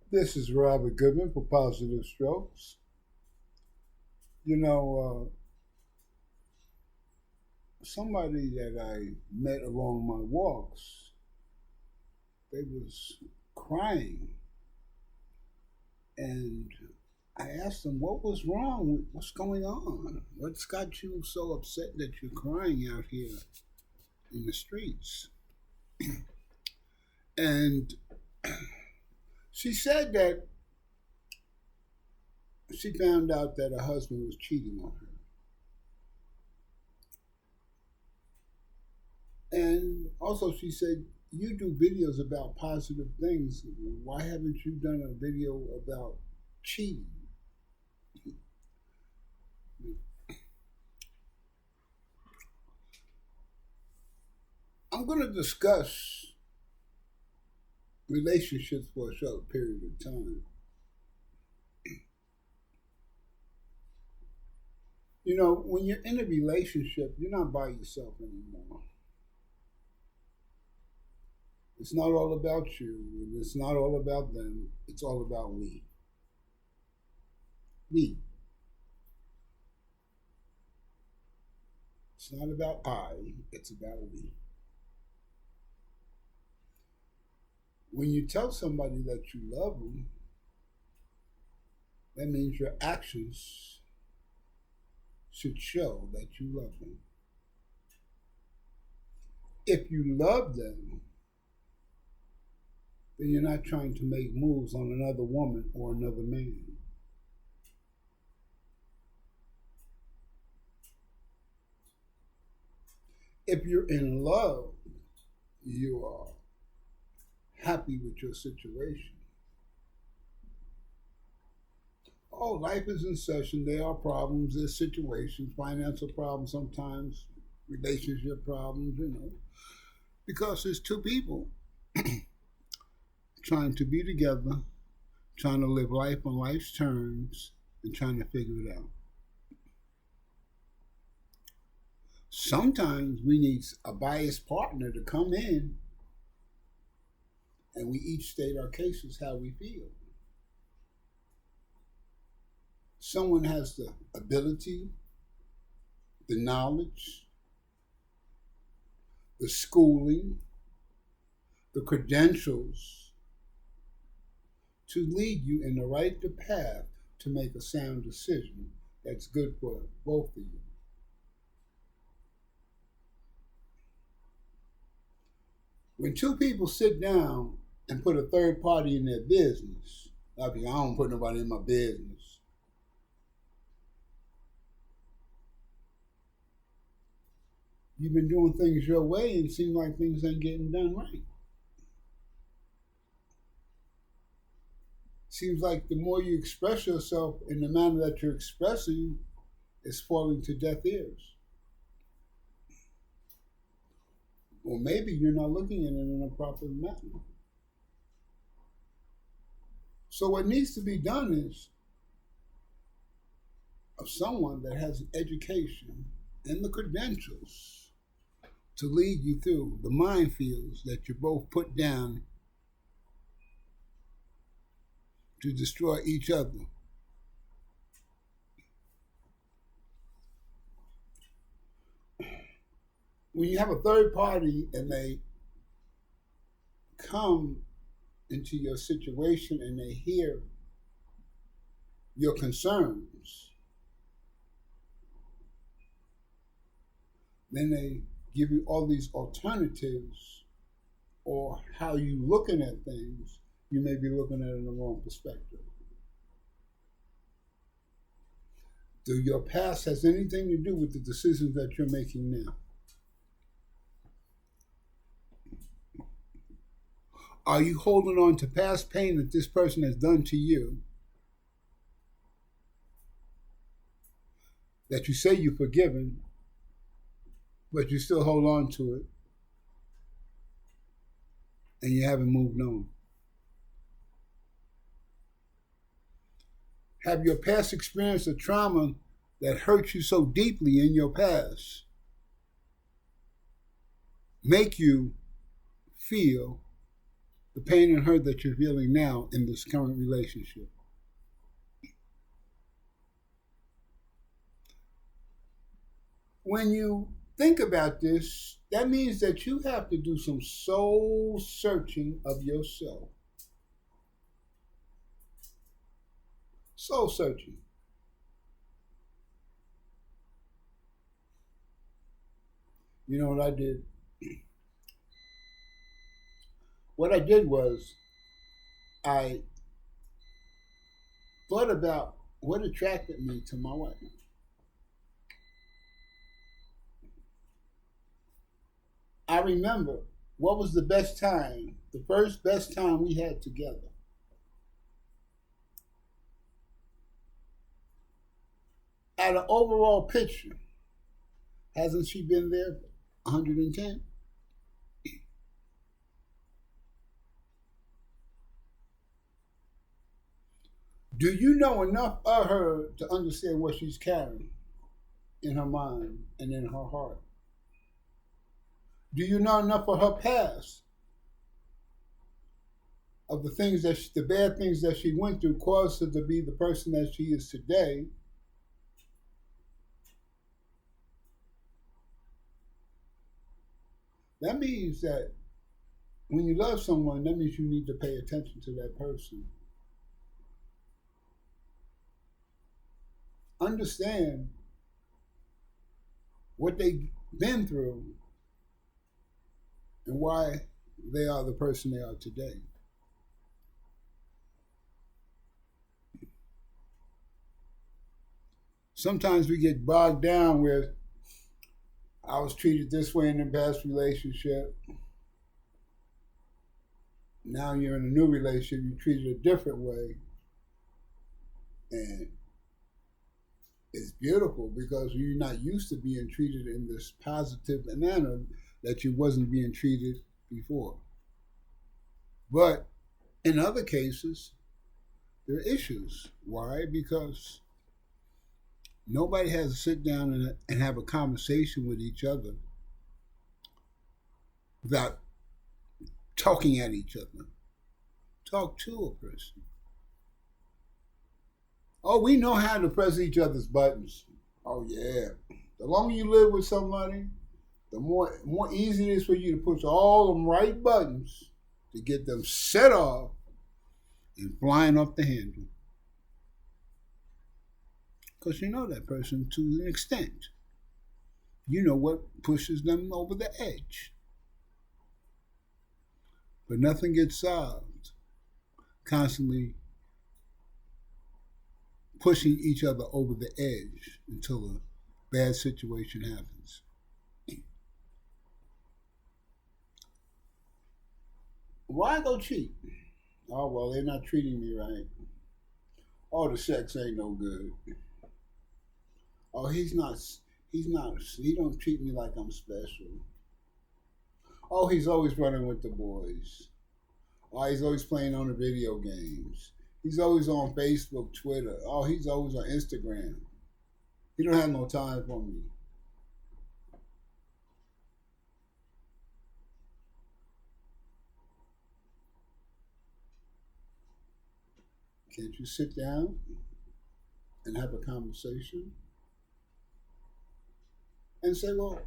This is Robert Goodman for Positive Strokes. You know, somebody that I met along my walks, they was crying, and I asked them what was wrong, what's going on, what's got you so upset that you're crying out here in the streets, and she said that she found out that her husband was cheating on her. And also, she said, you do videos about positive things. Why haven't you done a video about cheating? I'm going to discuss relationships for a short period of time. You know, when you're in a relationship, you're not by yourself anymore. It's not all about you, and it's not all about them. It's all about we. We. It's not about I, it's about we. When you tell somebody that you love them, that means your actions should show that you love them. If you love them, then you're not trying to make moves on another woman or another man. If you're in love, you are happy with your situation. Oh, life is in session. There are problems, there's situations, financial problems sometimes, relationship problems, because there's two people trying to be together, trying to live life on life's terms, and trying to figure it out. Sometimes we need a biased partner to come in and we each state our cases how we feel. Someone has the ability, the knowledge, the schooling, the credentials to lead you in the right path to make a sound decision that's good for both of you. When two people sit down and put a third party in their business, I don't put nobody in my business. You've been doing things your way and it seems like things ain't getting done right. Seems like the more you express yourself in the manner that you're expressing, it's falling to deaf ears. Or maybe you're not looking at it in a proper manner. So what needs to be done is of someone that has an education and the credentials to lead you through the minefields that you both put down to destroy each other. When you have a third party and they come into your situation and they hear your concerns, then they give you all these alternatives or how you looking at things, you may be looking at it in the wrong perspective. Do your past has anything to do with the decisions that you're making now? Are you holding on to past pain that this person has done to you that you say you've forgiven, but you still hold on to it and you haven't moved on? Have your past experience of trauma that hurt you so deeply in your past make you feel the pain and hurt that you're feeling now in this current relationship. When you think about this, that means that you have to do some soul searching of yourself. Soul searching. You know what I did? What I did was I thought about what attracted me to my wife. I remember what was the best time, the first best time we had together. At an overall picture, hasn't she been there 110? Do you know enough of her to understand what she's carrying in her mind and in her heart? Do you know enough of her past, of the things that the bad things that she went through caused her to be the person that she is today? That means that when you love someone, that means you need to pay attention to that person. Understand what they've been through and why they are the person they are today. Sometimes we get bogged down with, I was treated this way in the past relationship. Now you're in a new relationship, you're treated a different way. And it's beautiful because you're not used to being treated in this positive manner that you wasn't being treated before. But in other cases, there are issues. Why? Because nobody has to sit down and have a conversation with each other without talking at each other. Talk to a person. Oh, we know how to press each other's buttons. Oh yeah. The longer you live with somebody, the more easy it is for you to push all them right buttons to get them set off and flying off the handle. Because you know that person to an extent. You know what pushes them over the edge. But nothing gets solved constantly pushing each other over the edge until a bad situation happens. Why go cheat? Oh, well, they're not treating me right. Oh, the sex ain't no good. Oh, he don't treat me like I'm special. Oh, he's always running with the boys. Oh, he's always playing on the video games. He's always on Facebook, Twitter. Oh, he's always on Instagram. He don't have no time for me. Can't you sit down and have a conversation and say, well,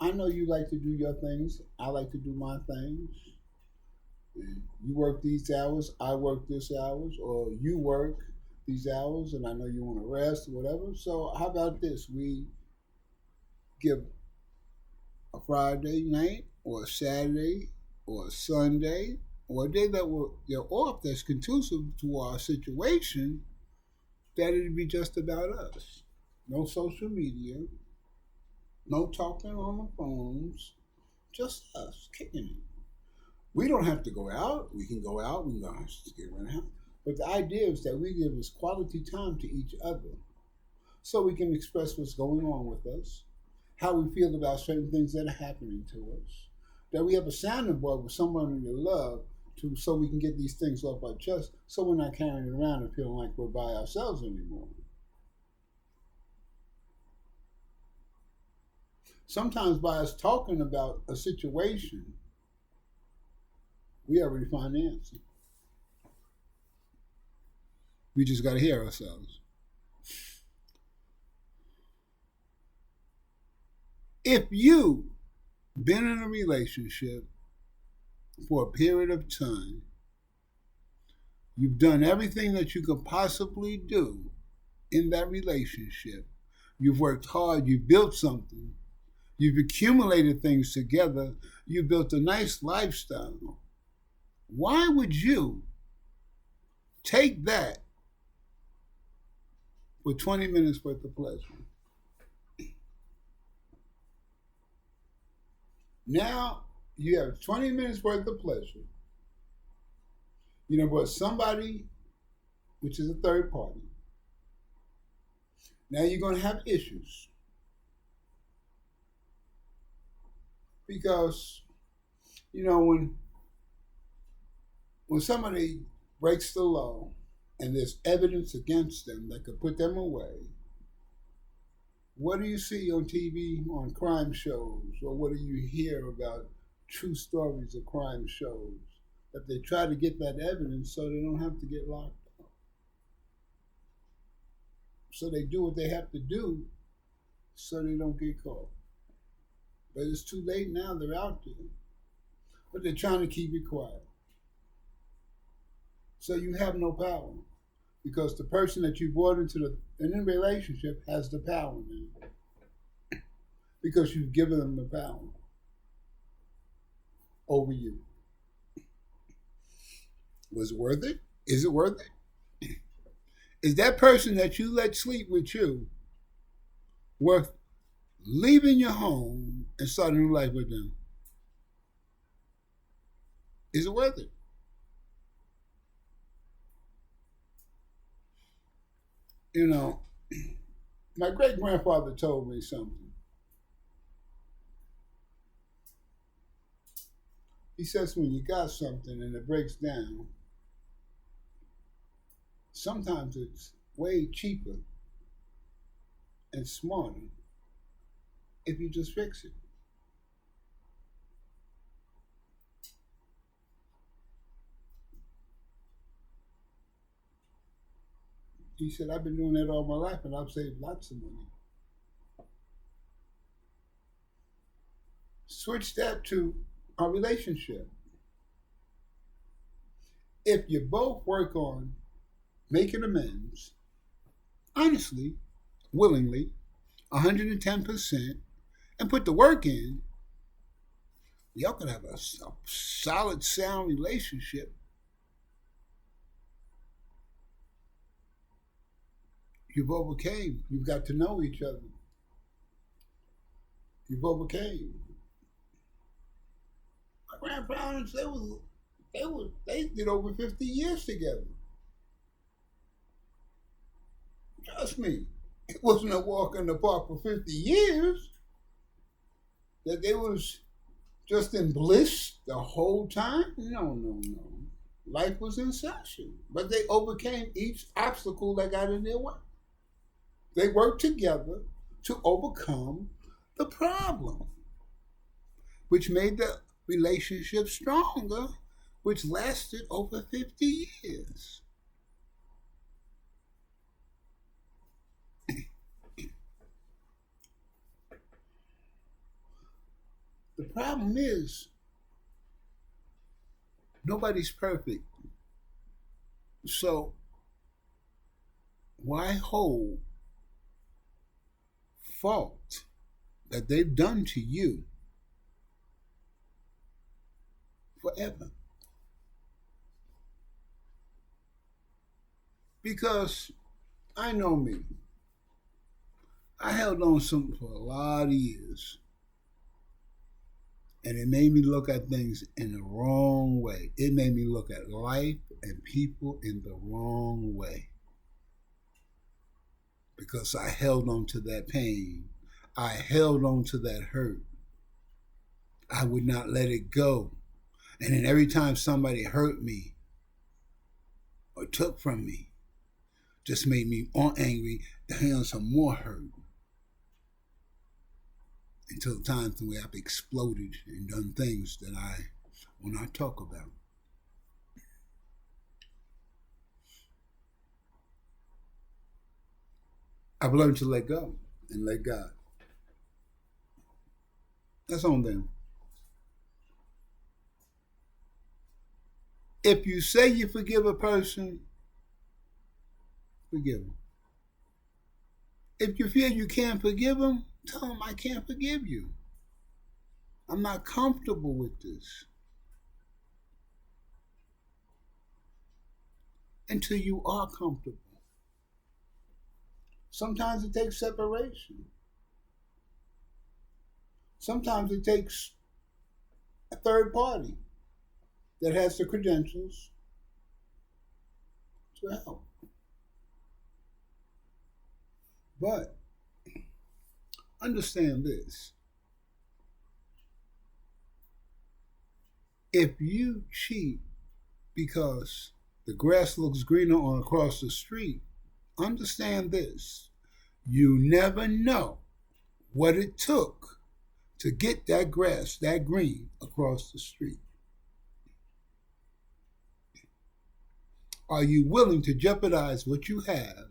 I know you like to do your things. I like to do my things. You work these hours, I work this hours, or you work these hours and I know you want to rest or whatever. So how about this? We give a Friday night or a Saturday or a Sunday or a day that you're off that's conducive to our situation, that it'd be just about us. No social media, no talking on the phones, just us kicking it. We don't have to go out. We can go out. We don't have to get around the house. But the idea is that we give this quality time to each other so we can express what's going on with us, how we feel about certain things that are happening to us, that we have a sounding board with someone we love so we can get these things off our chest so we're not carrying it around and feeling like we're by ourselves anymore. Sometimes by us talking about a situation, We already find the answer. We just got to hear ourselves. If you've been in a relationship for a period of time, you've done everything that you could possibly do in that relationship. You've worked hard, you've built something, you've accumulated things together, you've built a nice lifestyle. Why would you take that for 20 minutes worth of pleasure? Now you have 20 minutes worth of pleasure. You know, but somebody, which is a third party, now you're going to have issues. Because, you know, when somebody breaks the law and there's evidence against them that could put them away, what do you see on TV, on crime shows, or what do you hear about true stories of crime shows? That they try to get that evidence so they don't have to get locked up. So they do what they have to do so they don't get caught. But it's too late now, they're out there. But they're trying to keep it quiet. So you have no power. Because the person that you brought into a relationship has the power now. Because you've given them the power over you. Was it worth it? Is it worth it? Is that person that you let sleep with you worth leaving your home and starting a new life with them? Is it worth it? You know, my great-grandfather told me something. He says when you got something and it breaks down, sometimes it's way cheaper and smarter if you just fix it. He said, I've been doing that all my life and I've saved lots of money. Switch that to a relationship. If you both work on making amends, honestly, willingly, 110%, and put the work in, y'all could have a solid, sound relationship. You've overcame. You've got to know each other. You've overcame. My grandparents, they did over 50 years together. Trust me, it wasn't a walk in the park for 50 years. That they was just in bliss the whole time? No. Life was in session. But they overcame each obstacle that got in their way. They worked together to overcome the problem, which made the relationship stronger, which lasted over 50 years. The problem is, nobody's perfect. So, why hold fault that they've done to you forever? Because I know me. I held on something for a lot of years. And it made me look at things in the wrong way. It made me look at life and people in the wrong way. Because I held on to that pain. I held on to that hurt. I would not let it go. And then every time somebody hurt me or took from me, just made me more angry, and some more hurt. Until the times when I've exploded and done things that I will not talk about. I've learned to let go and let God. That's on them. If you say you forgive a person, forgive them. If you feel you can't forgive them, tell them I can't forgive you. I'm not comfortable with this. Until you are comfortable. Sometimes it takes separation. Sometimes it takes a third party that has the credentials to help. But understand this. If you cheat because the grass looks greener on across the street, understand this. You never know what it took to get that grass that green across the street. Are you willing to jeopardize what you have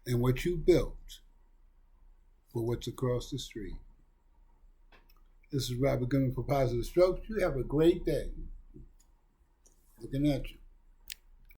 and what you built for what's across the street? This is Robert Goodman for Positive Strokes. You have a great day. Looking at you.